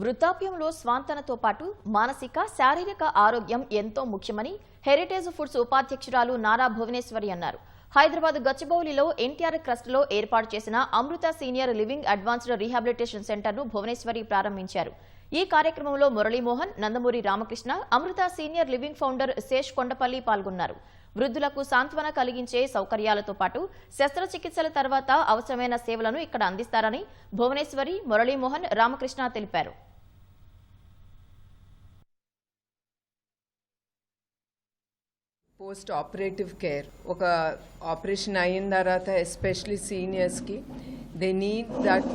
వృద్ధాప్యంలో స్వాంతనతో పాటు మానసిక శారీరక ఆరోగ్యం ఎంతో ముఖ్యమని హెరిటేజ్ ఫుడ్స్ ఉపాధ్యక్షురాలు నారా భువనేశ్వరి అన్నారు. హైదరాబాద్ గచ్చిబౌలిలో ఎన్టీఆర్ ట్రస్ట్లో ఏర్పాటు చేసిన Amrita senior living advanced rehabilitation సెంటర్ను భువనేశ్వరి ప్రారంభించారు. ఈ కార్యక్రమంలో Murali Mohan, Nandamuri Ramakrishna, Amrita senior living founder Sesh Kondapalli పాల్గొన్నారు. వృద్ధులకు సాంత్వన కలిగించే సౌకర్యాలతో పాటు శస్త్రచికిత్సల తర్వాత అవసరమైన సేవలను ఇక్కడ అందిస్తారని భువనేశ్వరి, మురళీమోహన్, రామకృష్ణ తెలిపారు. పోస్ట్ ఆపరేటివ్ కేర్ ఒక ఆపరేషన్ అయిన తర్వాత ఎస్పెషలీ సీనియర్స్కి దే నీడ్ దట్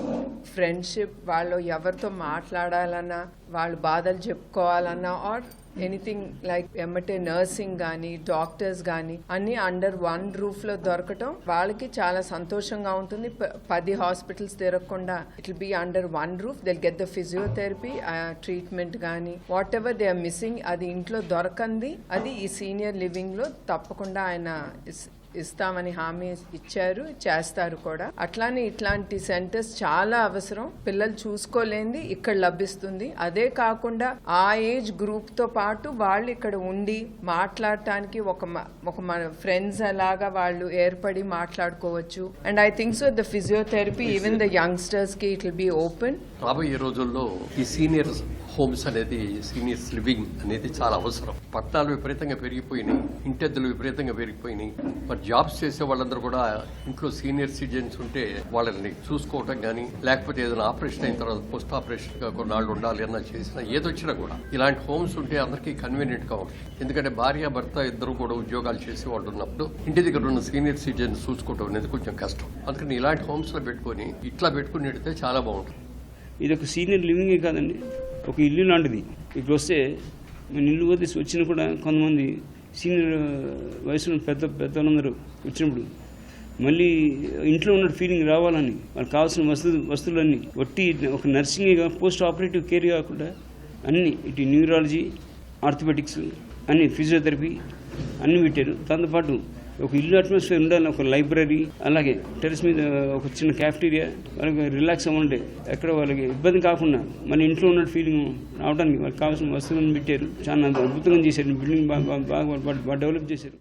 ఫ్రెండ్షిప్. వాళ్ళు ఎవరితో మాట్లాడాలన్నా, వాళ్ళు బాధలు చెప్పుకోవాలన్నా ఆర్ ఎనీథింగ్ లైక్ ఎమ్మటే నర్సింగ్ కానీ డాక్టర్స్ కానీ అన్ని అండర్ వన్ రూఫ్ లో దొరకటం వాళ్ళకి చాలా సంతోషంగా ఉంటుంది. 10 హాస్పిటల్స్ తిరగకుండా it will be under one roof. They'll get the physiotherapy treatment కానీ whatever they are missing అది ఇంట్లో దొరకంది అది ఈ సీనియర్ లివింగ్ లో తప్పకుండా ఆయన ఇస్తామని హామీ ఇచ్చారు, చేస్తారు కూడా. అట్లానే ఇట్లాంటి సెంటర్స్ చాలా అవసరం. పిల్లలు చూసుకోలేంది ఇక్కడ లభిస్తుంది. అదే కాకుండా ఆ ఏజ్ గ్రూప్ తో పాటు వాళ్ళు ఇక్కడ ఉండి మాట్లాడటానికి ఒక మన ఫ్రెండ్స్ అలాగా వాళ్ళు ఏర్పడి మాట్లాడుకోవచ్చు. And I think so the physiotherapy even the youngsters కి ఇట్ విల్ బి ఓపెన్. రాబోయే రోజుల్లో ఈ సీనియర్ హోమ్స్ అనేది, సీనియర్స్ లివింగ్ అనేది చాలా అవసరం. పట్టాలు విపరీతంగా పెరిగిపోయినాయి, ఇంటెద్దులు విపరీతంగా పెరిగిపోయినాయి. మరి జాబ్స్ చేసే వాళ్ళందరూ కూడా ఇంట్లో సీనియర్ సిటిజన్స్ ఉంటే వాళ్ళని చూసుకోవటం కానీ, లేకపోతే ఏదైనా ఆపరేషన్ అయిన తర్వాత పోస్ట్ ఆపరేషన్ గా కొన్నాళ్ళు ఉండాలి అన్న చేసినా ఏదొచ్చినా కూడా ఇలాంటి హోమ్స్ ఉంటే అందరికీ కన్వీనియంట్ గా ఉంటుంది. ఎందుకంటే భార్య భర్త ఇద్దరు కూడా ఉద్యోగాలు చేసే వాళ్ళు ఉన్నప్పుడు ఇంటి దగ్గర ఉన్న సీనియర్ సిటిజన్స్ చూసుకోవడం అనేది కొంచెం కష్టం. అందుకని ఇలాంటి హోమ్స్ లో పెట్టుకుని ఇట్లా పెట్టుకుని పెడితే చాలా బాగుంటుంది. ఇది ఒక సీనియర్ లివింగే కాదండి, ఒక ఇల్లు లాంటిది. ఇప్పుడు వస్తే మన ఇల్లు వదిలేసి వచ్చినా కూడా కొంతమంది సీనియర్ వయసులో పెద్దలందరూ వచ్చినప్పుడు మళ్ళీ ఇంట్లో ఉన్న ఫీలింగ్ రావాలని వాళ్ళకి కావాల్సిన వస్తువులన్నీ ఒట్టి ఒక నర్సింగ్ పోస్ట్ ఆపరేటివ్ కేర్ కాకుండా అన్ని ఇటు న్యూరాలజీ, ఆర్థోపెటిక్స్, అన్ని ఫిజియోథెరపీ అన్ని పెట్టారు. దాంతోపాటు ఒక ఇల్లు అట్మాస్ఫియర్ ఉండాలి, ఒక లైబ్రరీ, అలాగే టెరెస్ మీద ఒక చిన్న క్యాఫ్టీరియా, వాళ్ళకి రిలాక్స్ అవ్వాలంటే ఎక్కడ వాళ్ళకి ఇబ్బంది కాకుండా మన ఇంట్లో ఉన్న ఫీలింగ్ రావడానికి వాళ్ళకి కావాల్సిన వస్తువులను పెట్టారు. చాలా అద్భుతంగా చేశారు. బిల్డింగ్ బాగా డెవలప్ చేశారు.